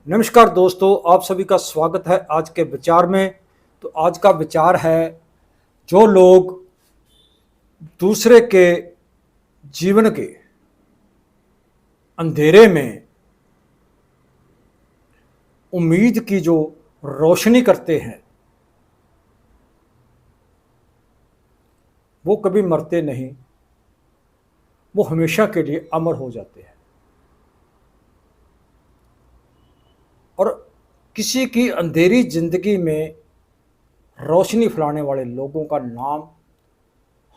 नमस्कार दोस्तों, आप सभी का स्वागत है आज के विचार में। तो आज का विचार है, जो लोग दूसरे के जीवन के अंधेरे में उम्मीद की जो रोशनी करते हैं, वो कभी मरते नहीं, वो हमेशा के लिए अमर हो जाते हैं। और किसी की अंधेरी जिंदगी में रोशनी फैलाने वाले लोगों का नाम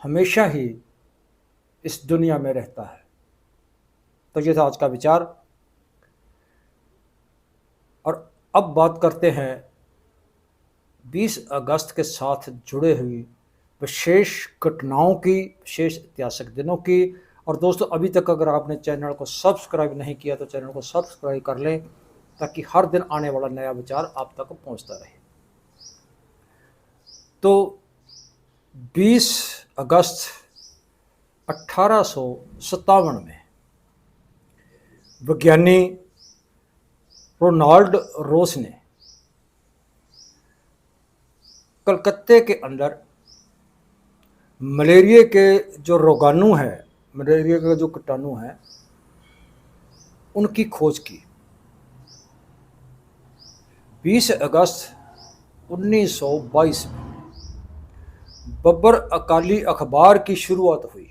हमेशा ही इस दुनिया में रहता है। तो ये था आज का विचार। और अब बात करते हैं 20 अगस्त के साथ जुड़े हुई विशेष घटनाओं की, विशेष ऐतिहासिक दिनों की। और दोस्तों, अभी तक अगर आपने चैनल को सब्सक्राइब नहीं किया तो चैनल को सब्सक्राइब कर लें, ताकि हर दिन आने वाला नया विचार आप तक पहुंचता रहे। तो 20 अगस्त 1857 में विज्ञानी रोनाल्ड रोस ने कलकत्ते के अंदर मलेरिया के जो रोगाणु हैं, मलेरिया के जो कीटाणु हैं, उनकी खोज की। 20 अगस्त 1922 में बब्बर अकाली अखबार की शुरुआत हुई।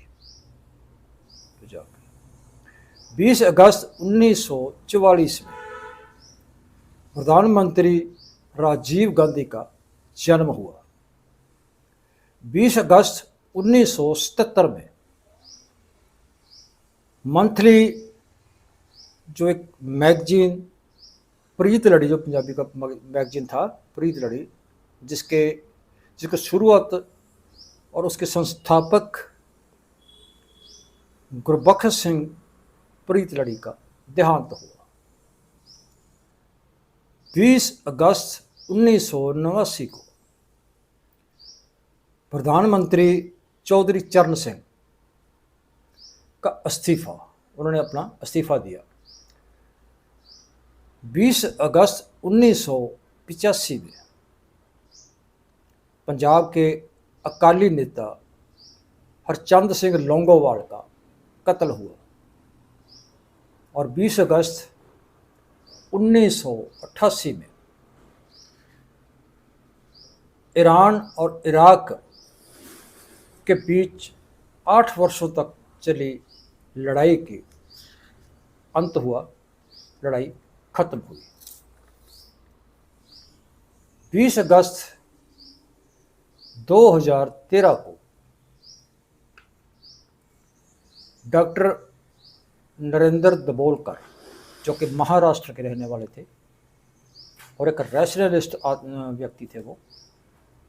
20 अगस्त 1944 में प्रधानमंत्री राजीव गांधी का जन्म हुआ। 20 अगस्त 1977 में मंथली जो एक मैगजीन प्रीत लड़ी, जो पंजाबी का मैगजीन था प्रीत लड़ी, जिसकी शुरुआत और उसके संस्थापक गुरबख्श सिंह प्रीत लड़ी का देहांत हुआ। 20 अगस्त 1989 को प्रधानमंत्री चौधरी चरण सिंह का उन्होंने अपना इस्तीफा दिया। 20 अगस्त 1985 में पंजाब के अकाली नेता हरचंद सिंह लोंगोवाल का कत्ल हुआ। और 20 अगस्त 1988 में ईरान और इराक के बीच 8 वर्षों तक चली लड़ाई के अंत हुआ, लड़ाई खत्म हुई। 20 अगस्त 2013 को डॉक्टर नरेंद्र दबोलकर, जो कि महाराष्ट्र के रहने वाले थे और एक रैशनलिस्ट व्यक्ति थे, वो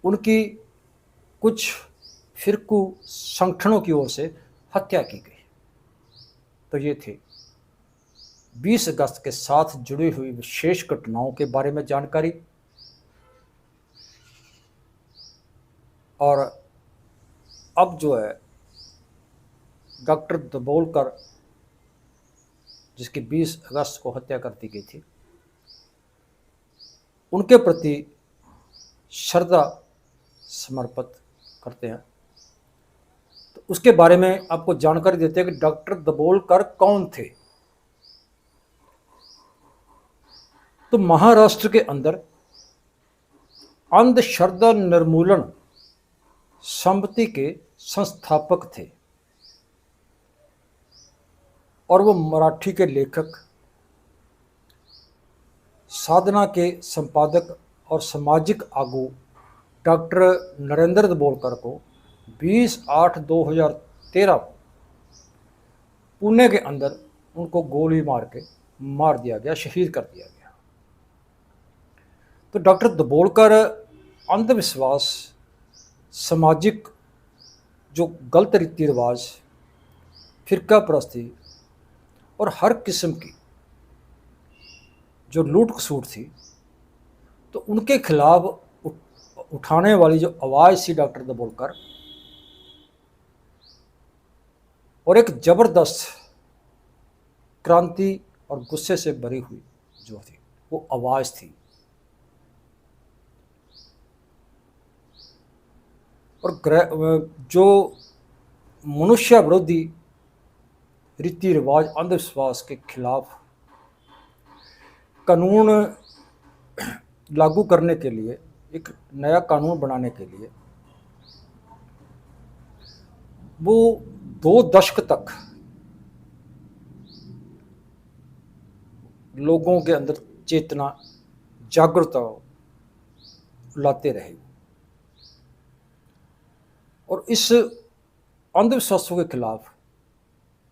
उनकी कुछ फिरकू संगठनों की ओर से हत्या की गई। तो ये थे 20 अगस्त के साथ जुड़ी हुई विशेष घटनाओं के बारे में जानकारी। और अब जो है डॉक्टर दबोलकर, जिसकी 20 अगस्त को हत्या कर दी गई थी, उनके प्रति श्रद्धा समर्पित करते हैं। तो उसके बारे में आपको जानकारी देते हैं कि डॉक्टर दबोलकर कौन थे। तो महाराष्ट्र के अंदर अंधश्रद्धा निर्मूलन समिति के संस्थापक थे और वो मराठी के लेखक, साधना के संपादक और सामाजिक आगू डॉक्टर नरेंद्र दबोलकर को 20/8/2013 को पुणे के अंदर उनको गोली मार दिया गया, शहीद कर दिया गया। तो डॉक्टर दबोलकर अंधविश्वास, सामाजिक जो गलत रीति रिवाज, फिरका परस्ती और हर किस्म की जो लूट खसूट थी, तो उनके खिलाफ उठाने वाली जो आवाज़ थी डॉक्टर दबोलकर, और एक ज़बरदस्त क्रांति और गुस्से से भरी हुई जो थी, वो आवाज़ थी। और जो मनुष्य विरोधी रीति रिवाज अंधविश्वास के खिलाफ कानून लागू करने के लिए, एक नया कानून बनाने के लिए वो 2 दशक तक लोगों के अंदर चेतना, जागरूकता लाते रहे। और इस अंधविश्वासों के खिलाफ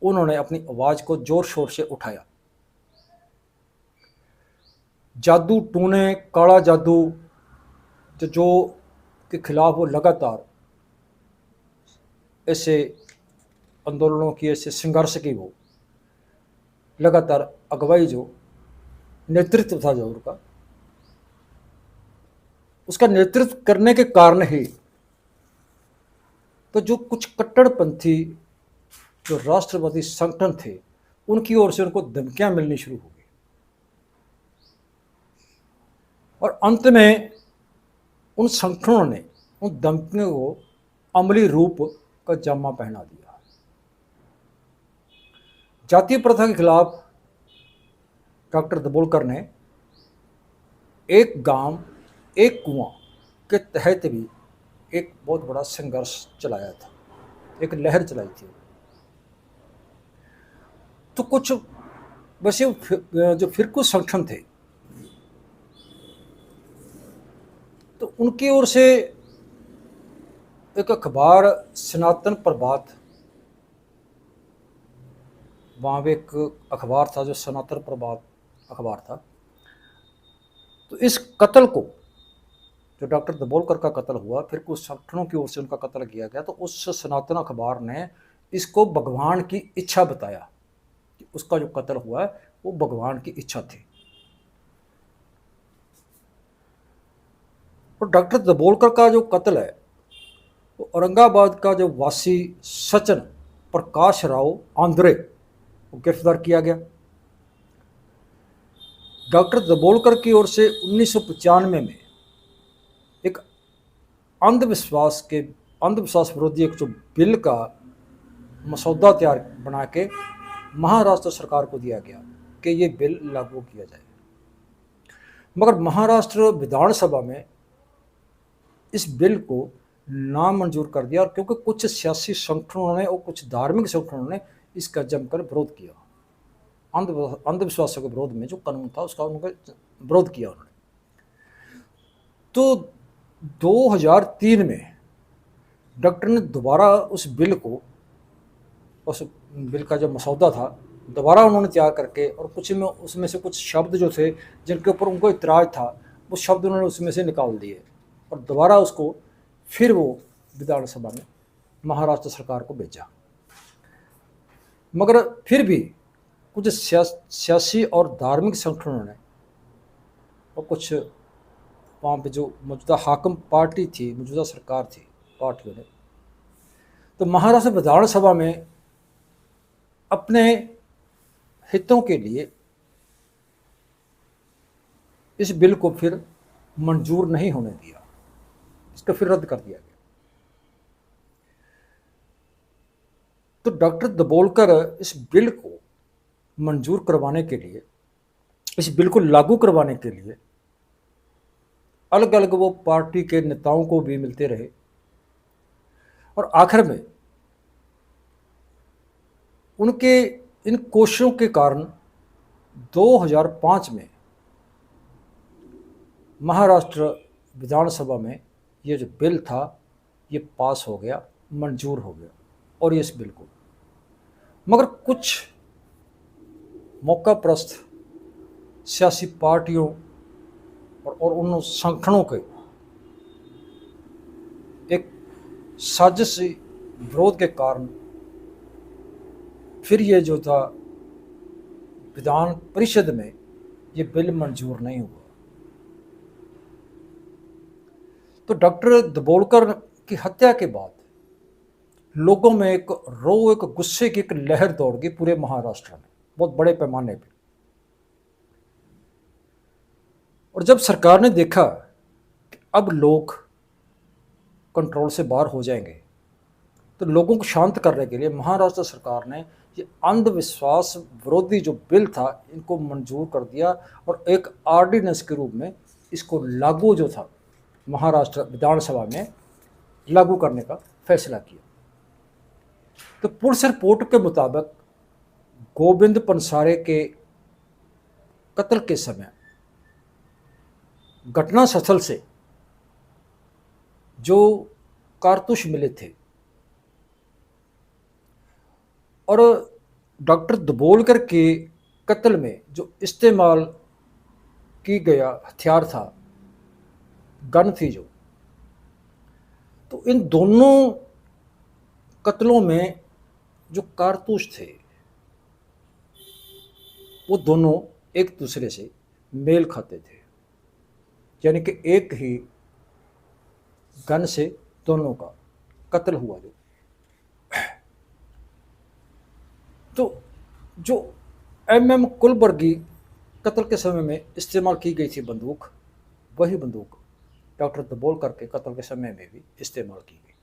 उन्होंने अपनी आवाज़ को जोर शोर से उठाया। जादू टूने, काला जादू जो के खिलाफ वो लगातार ऐसे आंदोलनों की, ऐसे संघर्ष की वो लगातार अगुवाई, जो नेतृत्व था जो उसका नेतृत्व करने के कारण ही तो जो कुछ कट्टरपंथी जो राष्ट्रवादी संगठन थे उनकी ओर से उनको धमकियां मिलनी शुरू हो गई। और अंत में उन संगठनों ने उन धमकियों को अमली रूप का जामा पहना दिया। जातीय प्रथा के खिलाफ डॉक्टर दबोलकर ने एक गांव एक कुआं के तहत भी एक बहुत बड़ा संघर्ष चलाया था, एक लहर चलाई थी। तो कुछ वैसे जो फिरकू संगठन थे तो उनकी ओर से एक अखबार सनातन प्रभात, वहाँ एक अखबार था जो सनातन प्रभात अखबार था। तो इस कत्ल को, जो डॉक्टर दबोलकर का कत्ल हुआ, फिर कुछ संगठनों की ओर से उनका कत्ल किया गया, तो उस सनातन अखबार ने इसको भगवान की इच्छा बताया कि उसका जो कत्ल हुआ है वो भगवान की इच्छा थी। और डॉक्टर दबोलकर का जो कत्ल है वो औरंगाबाद का जो वासी सचिन प्रकाश राव आंद्रे को गिरफ्तार किया गया। डॉक्टर दबोलकर की ओर से 1995 में एक अंधविश्वास विरोधी एक जो बिल का मसौदा तैयार बना के महाराष्ट्र सरकार को दिया गया कि ये बिल लागू किया जाए। मगर महाराष्ट्र विधानसभा में इस बिल को नामंजूर कर दिया, और क्योंकि कुछ सियासी संगठनों ने और कुछ धार्मिक संगठनों ने इसका जमकर विरोध किया। अंधविश्वासों के विरोध में जो कानून था उसका उनका विरोध किया उन्होंने। तो 2003 में डॉक्टर ने दोबारा उस बिल का जो मसौदा था दोबारा उन्होंने तैयार करके, और कुछ में उसमें से कुछ शब्द जो थे जिनके ऊपर उनको इतराज था वो शब्द उन्होंने उसमें से निकाल दिए, और दोबारा उसको फिर वो विधानसभा में महाराष्ट्र सरकार को भेजा। मगर फिर भी कुछ सियासी और धार्मिक संगठनों ने और कुछ वहाँ पे जो मौजूदा हाकिम पार्टी थी, मौजूदा सरकार थी, पार्टियों ने तो महाराष्ट्र विधानसभा में अपने हितों के लिए इस बिल को फिर मंजूर नहीं होने दिया, इसको फिर रद्द कर दिया गया। तो डॉक्टर दबोलकर इस बिल को मंजूर करवाने के लिए, इस बिल को लागू करवाने के लिए अलग अलग वो पार्टी के नेताओं को भी मिलते रहे, और आखिर में उनके इन कोशिशों के कारण 2005 में महाराष्ट्र विधानसभा में ये जो बिल था ये पास हो गया, मंजूर हो गया। और इस बिल को मगर कुछ मौकाप्रस्त सियासी पार्टियों और उन संगठनों के एक साजिशी विरोध के कारण फिर ये जो था विधान परिषद में ये बिल मंजूर नहीं हुआ। तो डॉक्टर दबोलकर की हत्या के बाद लोगों में एक गुस्से की एक लहर दौड़ गई पूरे महाराष्ट्र में, बहुत बड़े पैमाने पे। और जब सरकार ने देखा कि अब लोग कंट्रोल से बाहर हो जाएंगे, तो लोगों को शांत करने के लिए महाराष्ट्र सरकार ने ये अंधविश्वास विरोधी जो बिल था इनको मंजूर कर दिया और एक ऑर्डिनेंस के रूप में इसको लागू जो था महाराष्ट्र विधानसभा में लागू करने का फैसला किया। तो पुलिस रिपोर्ट के मुताबिक गोविंद पंसारे के कत्ल के समय घटना स्थल से जो कारतूस मिले थे और डॉक्टर दबोलकर के कत्ल में जो इस्तेमाल की गया हथियार था, गन थी जो, तो इन दोनों कत्लों में जो कारतूस थे वो दोनों एक दूसरे से मेल खाते थे, यानी कि एक ही गन से दोनों का कत्ल हुआ। जो MM कुलबर्गी कत्ल के समय में इस्तेमाल की गई थी बंदूक, वही बंदूक डॉक्टर दबोलकर के कत्ल के समय में भी इस्तेमाल की गई।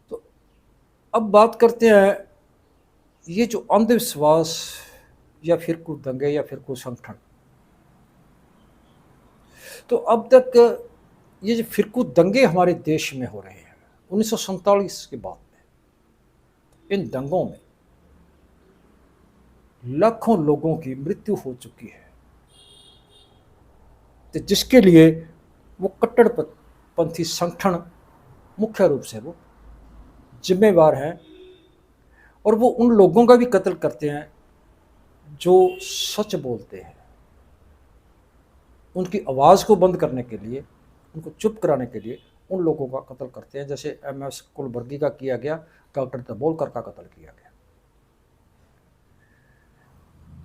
तो अब बात करते हैं ये जो अंधविश्वास या फिर कोई दंगे या फिर कोई संगठन, तो अब तक ये जो फिरकू दंगे हमारे देश में हो रहे हैं 1947 के बाद में, इन दंगों में लाखों लोगों की मृत्यु हो चुकी है, तो जिसके लिए वो कट्टरपंथी संगठन मुख्य रूप से वो जिम्मेवार हैं और वो उन लोगों का भी कत्ल करते हैं जो सच बोलते हैं। उनकी आवाज़ को बंद करने के लिए, उनको चुप कराने के लिए उन लोगों का कत्ल करते हैं, जैसे MS कुलबर्गी का किया गया, डॉक्टर दबोलकर का कत्ल किया गया।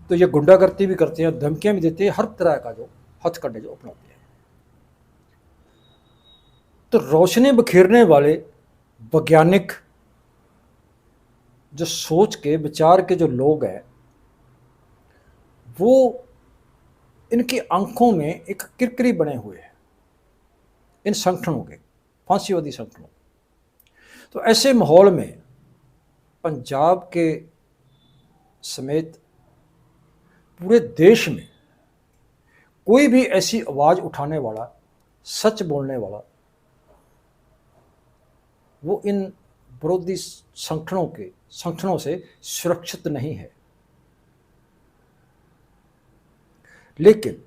तो ये गुंडागर्दी भी करते हैं, धमकियां भी देते हैं, हर तरह का जो हथकंडे जो अपनाते हैं। तो रोशनी बखेरने वाले वैज्ञानिक जो सोच के विचार के जो लोग हैं, वो इनकी आंखों में एक किरकिरी बने हुए हैं इन संगठनों के, फांसीवादी संगठनों। तो ऐसे माहौल में पंजाब के समेत पूरे देश में कोई भी ऐसी आवाज़ उठाने वाला, सच बोलने वाला, वो इन विरोधी संगठनों से सुरक्षित नहीं है। लेकिन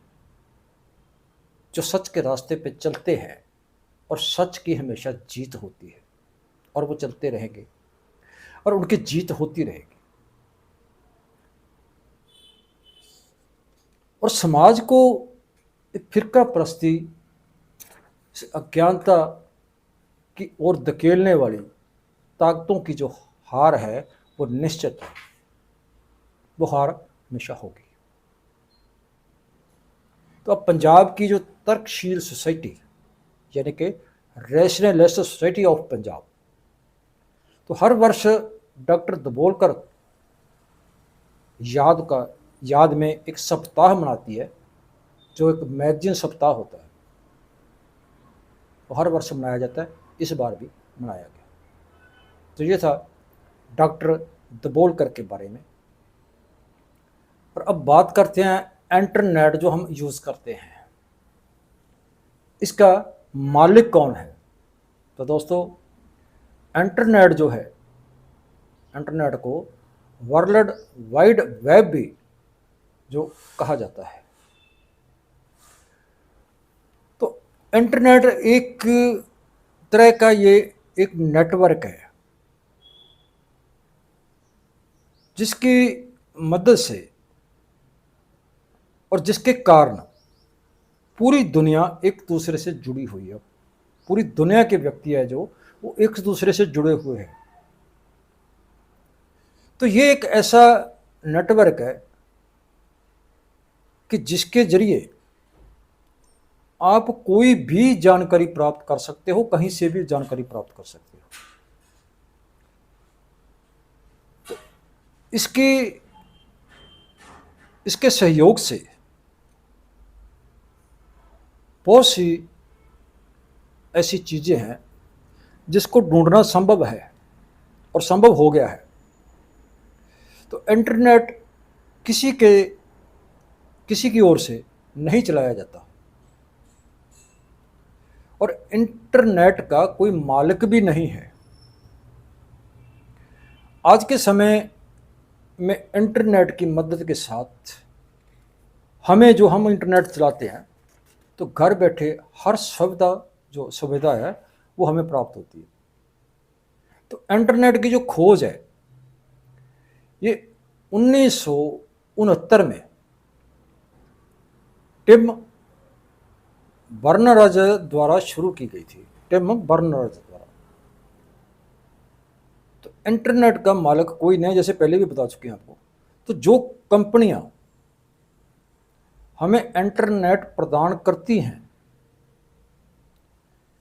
जो सच के रास्ते पे चलते हैं और सच की हमेशा जीत होती है और वो चलते रहेंगे और उनकी जीत होती रहेगी। और समाज को फिरका परस्ती, अज्ञानता की ओर धकेलने वाली ताकतों की जो हार है वो निश्चित है, वो हार हमेशा होगी। तो अब पंजाब की जो तर्कशील सोसाइटी यानी कि रैशनलिस्ट सोसाइटी ऑफ पंजाब, तो हर वर्ष डॉक्टर दबोलकर याद में एक सप्ताह मनाती है, जो एक मैगजीन सप्ताह होता है, वो हर वर्ष मनाया जाता है, इस बार भी मनाया गया। तो ये था डॉक्टर दबोलकर के बारे में। और अब बात करते हैं इंटरनेट जो हम यूज़ करते हैं, इसका मालिक कौन है। तो दोस्तों, इंटरनेट जो है, इंटरनेट को वर्ल्ड वाइड वेब भी जो कहा जाता है। तो इंटरनेट एक तरह का ये एक नेटवर्क है जिसकी मदद से और जिसके कारण पूरी दुनिया एक दूसरे से जुड़ी हुई है। पूरी दुनिया के व्यक्ति है जो वो एक दूसरे से जुड़े हुए हैं। तो ये एक ऐसा नेटवर्क है कि जिसके जरिए आप कोई भी जानकारी प्राप्त कर सकते हो, कहीं से भी जानकारी प्राप्त कर सकते हो। तो इसकी इसके सहयोग से बहुत सी ऐसी चीज़ें हैं जिसको ढूंढना संभव है और संभव हो गया है। तो इंटरनेट किसी के किसी की ओर से नहीं चलाया जाता और इंटरनेट का कोई मालिक भी नहीं है। आज के समय में इंटरनेट की मदद के साथ हम इंटरनेट चलाते हैं तो घर बैठे हर सुविधा है वो हमें प्राप्त होती है। तो इंटरनेट की जो खोज है ये 1969 में टिम बर्नर्स द्वारा शुरू की गई थी। टिम बर्नर्स द्वारा। तो इंटरनेट का मालिक कोई नहीं, जैसे पहले भी बता चुके हैं आपको। तो जो कंपनियां हमें इंटरनेट प्रदान करती हैं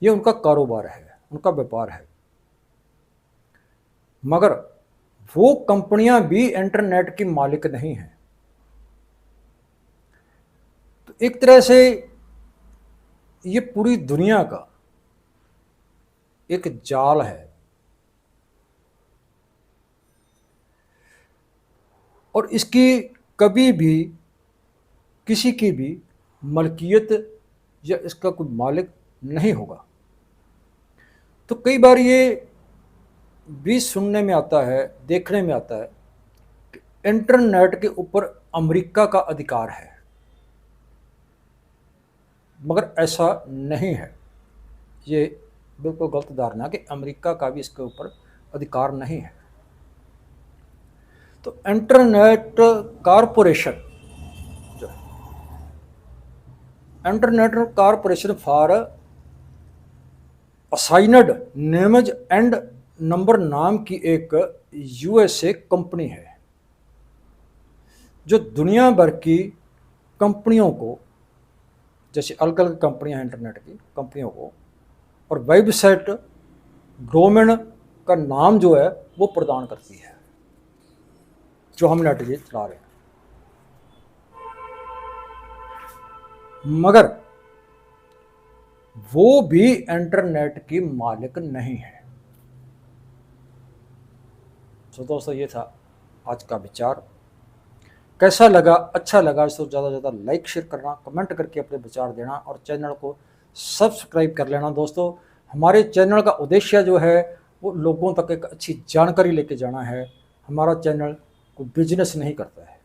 ये उनका कारोबार है, उनका व्यापार है, मगर वो कंपनियां भी इंटरनेट की मालिक नहीं हैं। तो एक तरह से ये पूरी दुनिया का एक जाल है और इसकी कभी भी किसी की भी मलकियत या इसका कोई मालिक नहीं होगा। तो कई बार ये भी सुनने में आता है, देखने में आता है कि इंटरनेट के ऊपर अमेरिका का अधिकार है, मगर ऐसा नहीं है। ये बिल्कुल गलत धारणा कि अमेरिका का भी इसके ऊपर अधिकार नहीं है। तो इंटरनेट कारपोरेशन जो है, internet corporation for असाइनड names and number नाम की एक यूएसए कंपनी है जो दुनिया भर की कंपनियों को, जैसे अलग अलग कंपनियां हैं इंटरनेट की कंपनियों को, और वेबसाइट डोमेन का नाम जो है वो प्रदान करती है जो हम नेट ये चला रहे हैं। मगर वो भी इंटरनेट की मालिक नहीं है। तो दोस्तों ये था आज का विचार। कैसा लगा, अच्छा लगा तो ज़्यादा से ज़्यादा लाइक शेयर करना, कमेंट करके अपने विचार देना और चैनल को सब्सक्राइब कर लेना। दोस्तों हमारे चैनल का उद्देश्य जो है वो लोगों तक एक अच्छी जानकारी लेके जाना है। हमारा चैनल कोई बिजनेस नहीं करता है।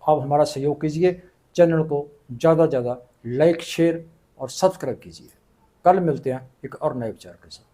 आप हमारा सहयोग कीजिए, चैनल को ज़्यादा से ज़्यादा लाइक शेयर और सब्सक्राइब कीजिए। कल मिलते हैं एक और नए विचार के साथ।